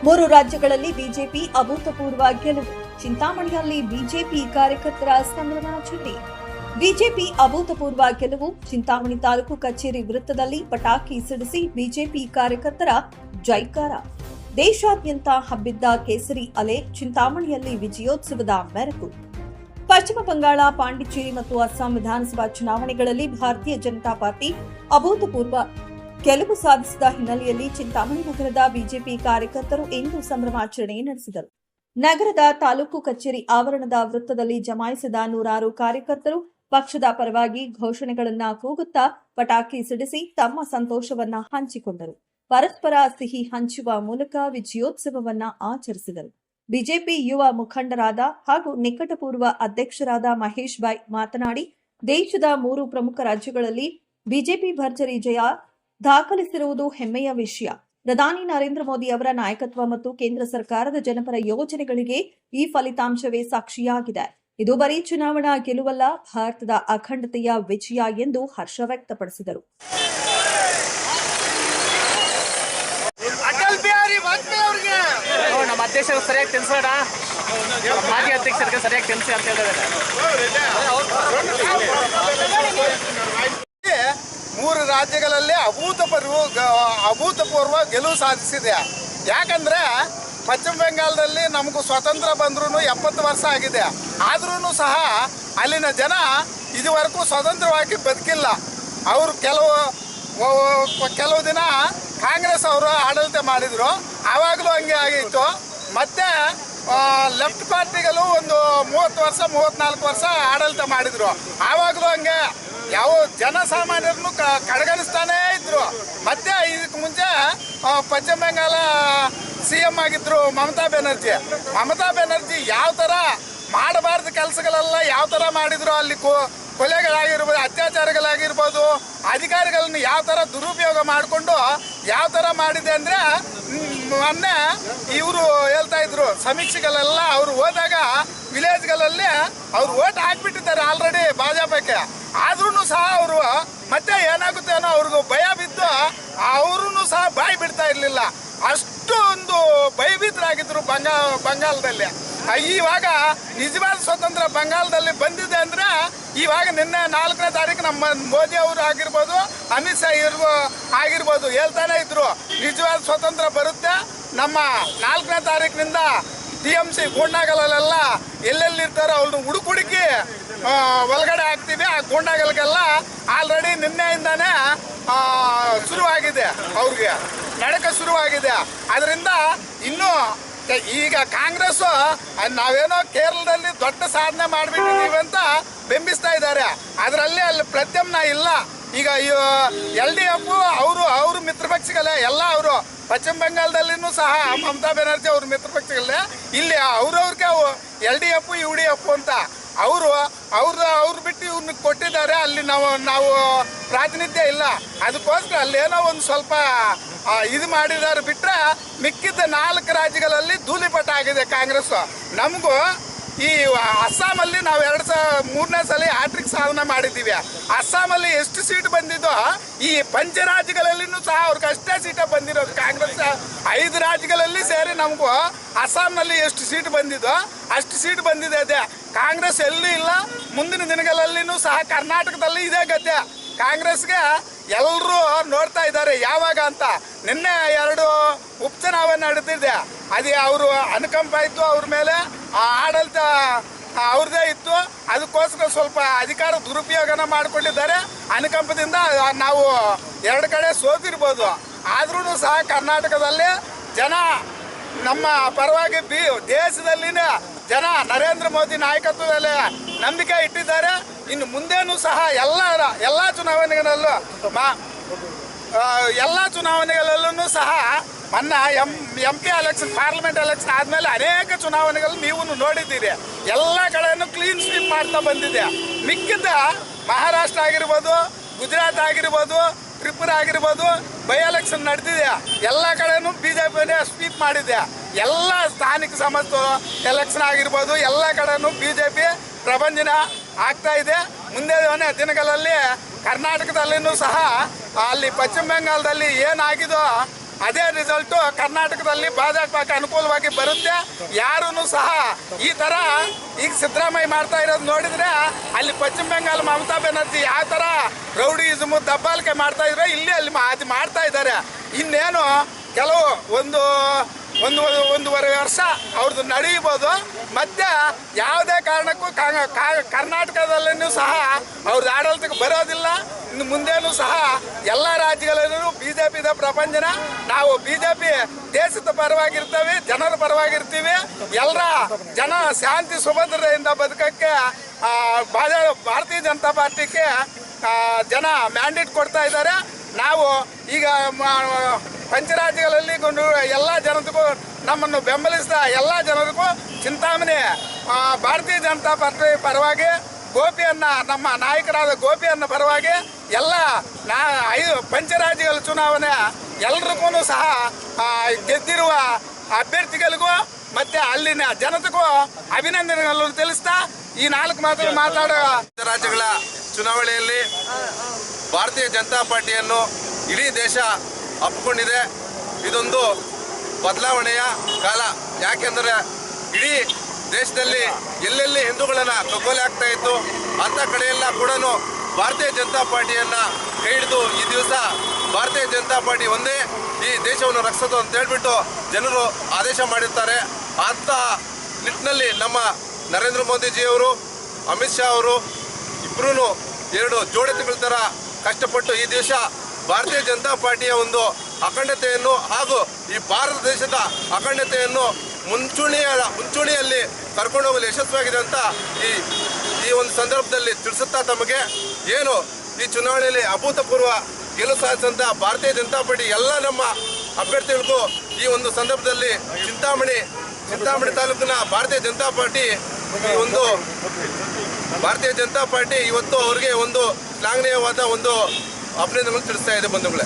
ಮೂರು ರಾಜ್ಯಗಳಲ್ಲಿ ಬಿಜೆಪಿ ಅಭೂತಪೂರ್ವ ಗೆಲುವು. ಚಿಂತಾಮಣಿಯಲ್ಲಿ ಬಿಜೆಪಿ ಕಾರ್ಯಕರ್ತರ ಸಂಭ್ರಮಾಚರಣೆ. ಬಿಜೆಪಿ ಅಭೂತಪೂರ್ವ ಗೆಲುವು. ಚಿಂತಾಮಣಿ ತಾಲೂಕು ಕಚೇರಿ ವೃತ್ತದಲ್ಲಿ ಪಟಾಕಿ ಸಿಡಿಸಿ ಬಿಜೆಪಿ ಕಾರ್ಯಕರ್ತರ ಜೈಕಾರ. ದೇಶಾದ್ಯಂತ ಹಬ್ಬಿದ್ದ ಕೇಸರಿ ಅಲೆ. ಚಿಂತಾಮಣಿಯಲ್ಲಿ ವಿಜಯೋತ್ಸವದ ಮೆರಗು. ಪಶ್ಚಿಮ ಬಂಗಾಳ, ಪಾಂಡಿಚೇರಿ ಮತ್ತು ಅಸ್ಸಾಂ ವಿಧಾನಸಭಾ ಚುನಾವಣೆಗಳಲ್ಲಿ ಭಾರತೀಯ ಜನತಾ ಪಾರ್ಟಿ ಅಭೂತಪೂರ್ವ ಗೆಲುವು ಸಾಧಿಸಿದ ಹಿನ್ನೆಲೆಯಲ್ಲಿ ಚಿಂತಾಮಣಿ ನಗರದ ಬಿಜೆಪಿ ಕಾರ್ಯಕರ್ತರು ಇಂದು ಸಂಭ್ರಮಾಚರಣೆ ನಡೆಸಿದರು. ನಗರದ ತಾಲೂಕು ಕಚೇರಿ ಆವರಣದ ವೃತ್ತದಲ್ಲಿ ಜಮಾಯಿಸಿದ ನೂರಾರು ಕಾರ್ಯಕರ್ತರು ಪಕ್ಷದ ಪರವಾಗಿ ಘೋಷಣೆಗಳನ್ನ ಕೂಗುತ್ತಾ ಪಟಾಕಿ ಸಿಡಿಸಿ ತಮ್ಮ ಸಂತೋಷವನ್ನ ಹಂಚಿಕೊಂಡರು. ಪರಸ್ಪರ ಸಿಹಿ ಹಂಚುವ ಮೂಲಕ ವಿಜಯೋತ್ಸವವನ್ನ ಆಚರಿಸಿದರು. ಬಿಜೆಪಿ ಯುವ ಮುಖಂಡರಾದ ಹಾಗೂ ನಿಕಟಪೂರ್ವ ಅಧ್ಯಕ್ಷರಾದ ಮಹೇಶ್ ಬಾಯ್ ಮಾತನಾಡಿ, ದೇಶದ 3 ಪ್ರಮುಖ ರಾಜ್ಯಗಳಲ್ಲಿ ಬಿಜೆಪಿ ಭರ್ಜರಿ ಜಯ ದಾಖಲಿಸಿರುವುದು ಹೆಮ್ಮೆಯ ವಿಷಯ. ಪ್ರಧಾನಿ ನರೇಂದ್ರ ಮೋದಿ ಅವರ ನಾಯಕತ್ವ ಮತ್ತು ಕೇಂದ್ರ ಸರ್ಕಾರದ ಜನಪರ ಯೋಜನೆಗಳಿಗೆ ಈ ಫಲಿತಾಂಶವೇ ಸಾಕ್ಷಿಯಾಗಿದೆ. ಇದು ಬರೀ ಚುನಾವಣಾ ಗೆಲುವಲ್ಲ, ಭಾರತದ ಅಖಂಡತೆಯ ವಿಜಯ ಎಂದು ಹರ್ಷ ವ್ಯಕ್ತಪಡಿಸಿದರು. ನಮ್ಮ ಅಧ್ಯಕ್ಷರು ಸರಿಯಾಗಿ ತಿಳಿಸೋಣ, ಮಾಜಿ ಅಧ್ಯಕ್ಷರಿಗೆ ಸರಿಯಾಗಿ ತಿಳಿಸಿ ಅಂತ ಹೇಳಿದ್ದಾರೆ. 3 ರಾಜ್ಯಗಳಲ್ಲಿ ಅಭೂತಪೂರ್ವ ಗೆಲುವು ಸಾಧಿಸಿದೆ. ಯಾಕಂದ್ರೆ ಪಶ್ಚಿಮ ಬೆಂಗಾಲದಲ್ಲಿ ನಮಗೂ ಸ್ವಾತಂತ್ರ್ಯ ಬಂದ್ರೂ 70 ವರ್ಷ ಆಗಿದೆ. ಆದ್ರೂ ಸಹ ಅಲ್ಲಿನ ಜನ ಇದುವರೆಗೂ ಸ್ವತಂತ್ರವಾಗಿ ಬದುಕಿಲ್ಲ. ಅವರು ಕೆಲವು ದಿನ ಕಾಂಗ್ರೆಸ್ ಅವರು ಆಡಳಿತ ಮಾಡಿದ್ರು, ಆವಾಗಲೂ ಹಂಗೆ ಆಗಿತ್ತು. ಮತ್ತೆ ಲೆಫ್ಟ್ ಪಾರ್ಟಿಗಳು ಒಂದು 30 ವರ್ಷ 34 ವರ್ಷ ಆಡಳಿತ ಮಾಡಿದ್ರು, ಆವಾಗಲೂ ಹಂಗೆ ಯಾವ ಜನಸಾಮಾನ್ಯರನ್ನು ಕಡೆಗಣಿಸ್ತಾನೇ ಇದ್ರು. ಮತ್ತೆ ಇದಕ್ಕೆ ಮುಂಚೆ ಪಶ್ಚಿಮ ಬೆಂಗಾಲ CM ಆಗಿದ್ರು ಮಮತಾ ಬೆನರ್ಜಿ ಯಾವ ಥರ ಮಾಡಬಾರ್ದು ಕೆಲಸಗಳೆಲ್ಲ ಯಾವ ಥರ ಮಾಡಿದ್ರು, ಅಲ್ಲಿ ಕೊಲೆಗಳಾಗಿರ್ಬೋದು, ಅತ್ಯಾಚಾರಗಳಾಗಿರ್ಬೋದು, ಅಧಿಕಾರಿಗಳನ್ನ ಯಾವ ಥರ ದುರುಪಯೋಗ ಮಾಡಿಕೊಂಡು ಯಾವ ಥರ ಮಾಡಿದೆ ಅಂದರೆ, ಮೊನ್ನೆ ಇವರು ಹೇಳ್ತಾ ಇದ್ರು ಸಮೀಕ್ಷೆಗಳೆಲ್ಲ ಅವರು ಹೋದಾಗ ವಿಲೇಜ್ಗಳಲ್ಲಿ ಅವ್ರು ಓಟ್ ಹಾಕ್ಬಿಟ್ಟಿದ್ದಾರೆ ಆಲ್ರೆಡಿ ಭಾಜಪಕ್ಕೆ. ಆದ್ರೂ ಸಹ ಅವರು ಮತ್ತೆ ಏನಾಗುತ್ತೆ ಅನ್ನೋ ಅವ್ರಿಗೂ ಭಯ ಬಿದ್ದು ಅವ್ರೂ ಸಹ ಬಾಯಿ ಬಿಡ್ತಾ ಇರಲಿಲ್ಲ. ಅಷ್ಟು ಒಂದು ಭಯಭೀತರಾಗಿದ್ರು ಬಂಗಾಲದಲ್ಲಿ. ಇವಾಗ ನಿಜವಾದ ಸ್ವತಂತ್ರ ಬಂಗಾಲದಲ್ಲಿ ಬಂದಿದೆ ಅಂದ್ರೆ ಇವಾಗ ನಿನ್ನೆ 4ನೇ ತಾರೀಕು ನಮ್ಮ ಮೋದಿ ಅವರು ಆಗಿರ್ಬೋದು, ಅಮಿತ್ ಶಾ ಆಗಿರ್ಬೋದು ಹೇಳ್ತಾನೆ ಇದ್ರು ನಿಜವಾದ ಸ್ವತಂತ್ರ ಬರುತ್ತೆ. ನಮ್ಮ 4ನೇ ತಾರೀಕಿನಿಂದ TMC ಗೂಂಡಾಗಲೆಲ್ಲ ಎಲ್ಲೆಲ್ಲಿರ್ತಾರೋ ಅವ್ರನ್ನ ಹುಡುಕಿ ಒಳಗಡೆ ಹಾಕ್ತೀವಿ. ಆ ಗೂಂಡಾಗಲಿಗೆಲ್ಲ ಆಲ್ರೆಡಿ ನಿನ್ನೆಯಿಂದಾನೇ ಶುರುವಾಗಿದೆ, ಅವ್ರಿಗೆ ನಡಕ ಶುರುವಾಗಿದೆ. ಅದರಿಂದ ಇನ್ನೂ ಈಗ ಕಾಂಗ್ರೆಸ್ ನಾವೇನೋ ಕೇರಳದಲ್ಲಿ ದೊಡ್ಡ ಸಾಧನೆ ಮಾಡಿಬಿಟ್ಟಿದ್ದೀವಿ ಅಂತ ಬಿಂಬಿಸ್ತಾ ಇದ್ದಾರೆ. ಅದರಲ್ಲಿ ಅಲ್ಲಿ ಪ್ರತ್ಯಾಮ್ನಾಯ ಇಲ್ಲ. ಈಗ LDF ಅವರು ಮಿತ್ರಪಕ್ಷಗಳೇ ಎಲ್ಲ. ಅವರು ಪಶ್ಚಿಮ ಬಂಗಾಳದಲ್ಲಿನೂ ಸಹ ಮಮತಾ ಬೆನರ್ಜಿ ಅವ್ರ ಮಿತ್ರಪಕ್ಷಗಳೇ. ಇಲ್ಲಿ ಅವ್ರವ್ರಿಗೆ LDF UDF ಅಂತ ಅವ್ರು ಬಿಟ್ಟು ಇವ್ರನ್ನ ಕೊಟ್ಟಿದ್ದಾರೆ. ಅಲ್ಲಿ ನಾವು ಪ್ರಾತಿನಿಧ್ಯ ಇಲ್ಲ. ಅದಕ್ಕೋಸ್ಕರ ಅಲ್ಲೇನೋ ಒಂದು ಸ್ವಲ್ಪ ಇದು ಮಾಡಿದ್ದಾರೆ ಬಿಟ್ಟರೆ ಮಿಕ್ಕಿದ್ದ 4 ರಾಜ್ಯಗಳಲ್ಲಿ ಧೂಳಿಪಟ ಆಗಿದೆ ಕಾಂಗ್ರೆಸ್. ನಮಗೂ ಈ ಅಸ್ಸಾಮಲ್ಲಿ ನಾವು 3ನೇ ಸಲ ಹ್ಯಾಟ್ರಿಕ್ ಸಾಧನೆ ಮಾಡಿದ್ದೀವಿ. ಅಸ್ಸಾಮಲ್ಲಿ ಎಷ್ಟು ಸೀಟ್ ಬಂದಿದ್ದೋ ಈ ಪಂಚ ರಾಜ್ಯಗಳಲ್ಲಿನೂ ಸಹ ಅವ್ರಿಗೆ ಅಷ್ಟೇ ಸೀಟ ಬಂದಿರೋದು. ಕಾಂಗ್ರೆಸ್ 5 ರಾಜ್ಯಗಳಲ್ಲಿ ಸೇರಿ ನಮಗೂ ಅಸ್ಸಾಂನಲ್ಲಿ ಎಷ್ಟು ಸೀಟ್ ಬಂದಿದ್ದೋ ಅಷ್ಟು ಸೀಟ್ ಬಂದಿದೆ. ಅದೇ ಕಾಂಗ್ರೆಸ್ ಎಲ್ಲೂ ಇಲ್ಲ. ಮುಂದಿನ ದಿನಗಳಲ್ಲಿನೂ ಸಹ ಕರ್ನಾಟಕದಲ್ಲಿ ಇದೇ ಗದ್ದೆ. ಕಾಂಗ್ರೆಸ್ಗೆ ಎಲ್ಲರೂ ನೋಡ್ತಾ ಇದ್ದಾರೆ ಯಾವಾಗ ಅಂತ. ನಿನ್ನೆ 2 ಉಪಚುನಾವಣೆ ನಡೆದಿದೆ. ಅದೇ ಅವರು ಅನುಕಂಪ ಇತ್ತು ಅವ್ರ ಮೇಲೆ, ಆಡಳಿತ ಅವ್ರದ್ದೇ ಇತ್ತು. ಅದಕ್ಕೋಸ್ಕರ ಸ್ವಲ್ಪ ಅಧಿಕಾರ ದುರುಪಯೋಗನ ಮಾಡಿಕೊಂಡಿದ್ದಾರೆ. ಅನುಕಂಪದಿಂದ ನಾವು 2 ಕಡೆ ಸೋತಿರ್ಬೋದು. ಆದ್ರೂ ಸಹ ಕರ್ನಾಟಕದಲ್ಲಿ ಜನ ನಮ್ಮ ಪರವಾಗಿ ದೇಶದಲ್ಲಿನ ಜನ ನರೇಂದ್ರ ಮೋದಿ ನಾಯಕತ್ವದಲ್ಲಿ ನಂಬಿಕೆ ಇಟ್ಟಿದ್ದಾರೆ. ಇನ್ನು ಮುಂದೇನೂ ಸಹ ಎಲ್ಲ ಚುನಾವಣೆಗಳಲ್ಲೂ ಸಹ ಮೊನ್ನೆ MP ಎಲೆಕ್ಷನ್, ಪಾರ್ಲಿಮೆಂಟ್ ಎಲೆಕ್ಷನ್ ಆದಮೇಲೆ ಅನೇಕ ಚುನಾವಣೆಗಳು ನೀವು ನೋಡಿದ್ದೀರಿ. ಎಲ್ಲ ಕಡೆಯೂ ಕ್ಲೀನ್ ಸ್ವೀಪ್ ಮಾಡ್ತಾ ಬಂದಿದೆ. ಮಿಕ್ಕಿದ್ದ ಮಹಾರಾಷ್ಟ್ರ ಆಗಿರ್ಬೋದು, ಗುಜರಾತ್ ಆಗಿರ್ಬೋದು, ತ್ರಿಪುರ ಆಗಿರ್ಬೋದು ಬೈ ಎಲೆಕ್ಷನ್ ನಡೆದಿದೆ. ಎಲ್ಲ ಕಡೆನೂ BJPನೇ ಸ್ವೀಪ್ ಮಾಡಿದೆ. ಎಲ್ಲ ಸ್ಥಾನಿಕ ಸಂಸ್ಥೆ ಎಲೆಕ್ಷನ್ ಆಗಿರ್ಬೋದು ಎಲ್ಲ ಕಡೆನೂ BJP ಪ್ರಬಂಧನ ಆಗ್ತಾ ಇದೆ. ಮುಂದೆ ದಿನಗಳಲ್ಲಿ ಕರ್ನಾಟಕದಲ್ಲಿನೂ ಸಹ ಅಲ್ಲಿ ಪಶ್ಚಿಮ ಬಂಗಾಳದಲ್ಲಿ ಏನಾಗಿದೋ ಅದೇ ರಿಸಲ್ಟು ಕರ್ನಾಟಕದಲ್ಲಿ ಭಾಜಪಕ್ಕೆ ಅನುಕೂಲವಾಗಿ ಬರುತ್ತೆ. ಯಾರೂ ಸಹ ಈ ಥರ ಈಗ ಸಿದ್ದರಾಮಯ್ಯ ಮಾಡ್ತಾ ಇರೋದು ನೋಡಿದ್ರೆ ಅಲ್ಲಿ ಪಶ್ಚಿಮ ಬೆಂಗಾಲ್ ಮಮತಾ ಬೆನರ್ಜಿ ಯಾವ ಥರ ರೌಡಿಯಿಸಮು ದಬ್ಬಾಳಿಕೆ ಮಾಡ್ತಾ ಇದ್ರೆ ಇಲ್ಲಿ ಅಲ್ಲಿ ಅದು ಮಾಡ್ತಾ ಇದ್ದಾರೆ. ಇನ್ನೇನು ಕೆಲವು ಒಂದೂವರೆ ವರ್ಷ ಅವ್ರದ್ದು ನಡೆಯಬಹುದು. ಮತ್ತೆ ಯಾವುದೇ ಕಾರಣಕ್ಕೂ ಕರ್ನಾಟಕದಲ್ಲೂ ಸಹ ಅವ್ರದ್ದು ಆಡಳಿತಕ್ಕೆ ಬರೋದಿಲ್ಲ. ಇನ್ನು ಮುಂದೇನೂ ಸಹ ಎಲ್ಲ ರಾಜ್ಯಗಳಲ್ಲೂ BJP ಇದೆ ಪ್ರಪಂಚನ. ನಾವು BJP ದೇಶದ ಪರವಾಗಿರ್ತೀವಿ, ಜನರ ಪರವಾಗಿರ್ತೀವಿ. ಎಲ್ಲರ ಜನ ಶಾಂತಿ ಸುಭದ್ರತೆಯಿಂದ ಬದುಕಕ್ಕೆ ಭಾರತೀಯ ಜನತಾ ಪಾರ್ಟಿಗೆ ಜನ ಮ್ಯಾಂಡೇಟ್ ಕೊಡ್ತಾ ಇದ್ದಾರೆ. ನಾವು ಈಗ ಪಂಚರಾಜ್ಯಗಳಲ್ಲಿ ಎಲ್ಲ ಜನರಿಗೂ ನಮ್ಮನ್ನು ಬೆಂಬಲಿಸಿದ ಎಲ್ಲ ಜನರಿಗೂ ಚಿಂತಾಮಣಿ ಭಾರತೀಯ ಜನತಾ ಪಾರ್ಟಿ ಪರವಾಗಿ ಗೋಪಿಯನ್ನ ನಮ್ಮ ನಾಯಕರಾದ ಗೋಪಿಯನ್ನ ಪರವಾಗಿ ಎಲ್ಲ 5 ಪಂಚರಾಜ್ಯಗಳ ಚುನಾವಣೆ ಎಲ್ರಿಗೂ ಸಹ ಗೆದ್ದಿರುವ ಅಭ್ಯರ್ಥಿಗಳಿಗೂ ಮತ್ತೆ ಅಲ್ಲಿನ ಜನತೆಗೂ ಅಭಿನಂದನೆಗಳನ್ನು ತಿಳಿಸ್ತಾ ಈ 4 ಮಾತುಗಳು ಮಾತಾಡೋ ರಾಜ್ಯಗಳ ಚುನಾವಣೆಯಲ್ಲಿ ಭಾರತೀಯ ಜನತಾ ಪಾರ್ಟಿಯನ್ನು ಇಡೀ ದೇಶ ಒಪ್ಪಿಕೊಂಡಿದೆ. ಇದೊಂದು ಬದಲಾವಣೆಯ ಕಾಲ. ಯಾಕೆಂದರೆ ಇಡೀ ದೇಶದಲ್ಲಿ ಎಲ್ಲೆಲ್ಲಿ ಹಿಂದೂಗಳನ್ನು ಕಗ್ಗೊಲೆ ಆಗ್ತಾ ಇತ್ತು ಅಂಥ ಕಡೆಯೆಲ್ಲ ಕೂಡ ಭಾರತೀಯ ಜನತಾ ಪಾರ್ಟಿಯನ್ನು ಕೈ ಹಿಡಿದು ಈ ದಿವಸ ಭಾರತೀಯ ಜನತಾ ಪಾರ್ಟಿ ಒಂದೇ ಈ ದೇಶವನ್ನು ರಕ್ಷಿಸೋದು ಅಂತ ಹೇಳ್ಬಿಟ್ಟು ಜನರು ಆದೇಶ ಮಾಡಿರ್ತಾರೆ. ಅಂಥ ನಿಟ್ಟಿನಲ್ಲಿ ನಮ್ಮ ನರೇಂದ್ರ ಮೋದಿಜಿಯವರು, ಅಮಿತ್ ಶಾ ಅವರು ಇಬ್ಬರೂ 2 ಜೋಡಿ ತಿಂಗಳ ಥರ ಕಷ್ಟಪಟ್ಟು ಈ ದೇಶ ಭಾರತೀಯ ಜನತಾ ಪಾರ್ಟಿಯ ಒಂದು ಅಖಂಡತೆಯನ್ನು ಹಾಗೂ ಈ ಭಾರತ ದೇಶದ ಅಖಂಡತೆಯನ್ನು ಮುಂಚೂಣಿಯಲ್ಲಿ ಕರ್ಕೊಂಡು ಹೋಗಲು ಯಶಸ್ವಿಯಾಗಿದೆ ಅಂತ ಈ ಒಂದು ಸಂದರ್ಭದಲ್ಲಿ ತಿಳಿಸುತ್ತಾ ತಮಗೆ ಏನು ಈ ಚುನಾವಣೆಯಲ್ಲಿ ಅಭೂತಪೂರ್ವ ಗೆಲುವು ಸಾಧಿಸಿದಂಥ ಭಾರತೀಯ ಜನತಾ ಪಾರ್ಟಿ ಎಲ್ಲ ನಮ್ಮ ಅಭ್ಯರ್ಥಿಗಳಿಗೂ ಈ ಒಂದು ಸಂದರ್ಭದಲ್ಲಿ ಚಿಂತಾಮಣಿ ತಾಲೂಕಿನ ಭಾರತೀಯ ಜನತಾ ಪಾರ್ಟಿ ಇವತ್ತು ಅವರಿಗೆ ಒಂದು ಶ್ಲಾಘನೀಯವಾದ ಒಂದು ಅಭಿನಂದನೆಗಳನ್ನು ತಿಳಿಸ್ತಾ ಇದೆ ಬಂಧುಗಳೇ.